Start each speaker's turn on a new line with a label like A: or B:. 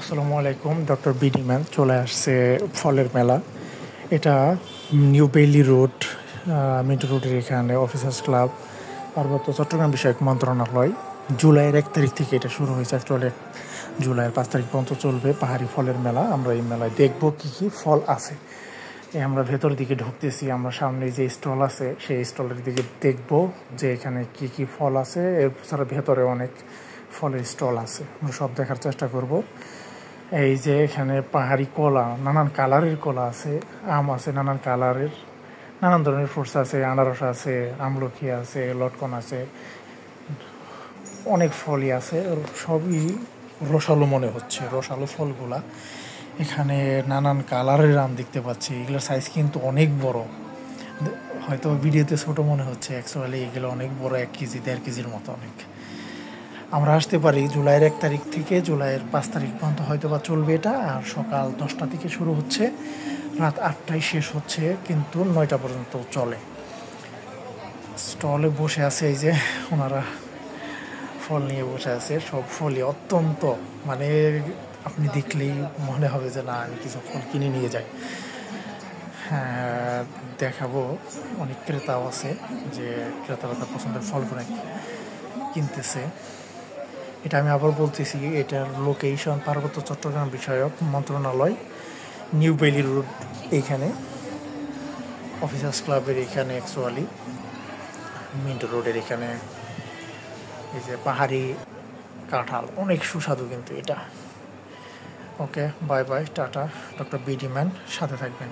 A: আসসালামু আলাইকুম। Doctor BD man চলে আসছে ফলের মেলা। এটা নিউ বেইলি রোড, মিন্টো রোডের এখানে অফিসার্স ক্লাব, পার্বত্য চট্টগ্রাম বিষয়ক মন্ত্রণালয়। জুলাইয়ের 1 তারিখ থেকে এটা শুরু হয়েছে। অ্যাকচুয়ালি জুলাইয়ের 5 তারিখ পর্যন্ত চলবে পাহাড়ি ফলের মেলা। আমরা এই মেলায় দেখব কী কী ফল আছে। আমরা ভেতর দিকে ঢুকতেছি। আমরা সামনে যে স্টল আছে সেই স্টলের দিকে দেখব যে এখানে কি কি ফল আছে। এছাড়া ভেতরে অনেক ফলের স্টল আছে, আমরা সব দেখার চেষ্টা করব। এই যে এখানে পাহাড়ি কলা, নানান কালারের কলা আছে, আম আছে নানান কালারের, নানান ধরনের ফ্রুটস আছে, আনারস আছে, আমলকি আছে, লটকন আছে, অনেক ফলই আছে। সবই রসালো মনে হচ্ছে, রসালো ফলগুলা। এখানে নানান কালারের আম দেখতে পাচ্ছি। এগুলোর সাইজ কিন্তু অনেক বড়, হয়তো ভিডিওতে ছোটো মনে হচ্ছে, অ্যাকচুয়ালি এগুলো অনেক বড়, 1 কেজি 1.5 কেজির মতো অনেক। আমরা আসতে পারি জুলাইয়ের 1 তারিখ থেকে জুলাইয়ের 5 তারিখ পর্যন্ত হয়তো বা চলবে এটা। আর সকাল 10টা থেকে শুরু হচ্ছে, রাত 8টায় শেষ হচ্ছে, কিন্তু 9টা পর্যন্ত চলে। স্টলে বসে আছে এই যে ওনারা, ফল নিয়ে বসে আছে। সব ফলই অত্যন্ত, মানে আপনি দেখলেই মনে হবে যে না, আমি কিছু ফল কিনে নিয়ে যাই। হ্যাঁ, দেখাবো। অনেক ক্রেতাও আছে যে ক্রেতারা তার পছন্দের ফলগুলো কিনতেছে। এটা আমি আবার বলতেছি, এটার লোকেশন পার্বত্য চট্টগ্রাম বিষয়ক মন্ত্রণালয়, নিউ বেইলি রোড, এইখানে অফিসার্স ক্লাবের এখানে, অ্যাকচুয়ালি মিন্টো রোডের এখানে। এই যে পাহাড়ি কাঁঠাল অনেক সুস্বাদু কিন্তু এটা। ওকে, বাই বাই, টাটা। ডক্টর বিডি ম্যান, সাথে থাকবেন।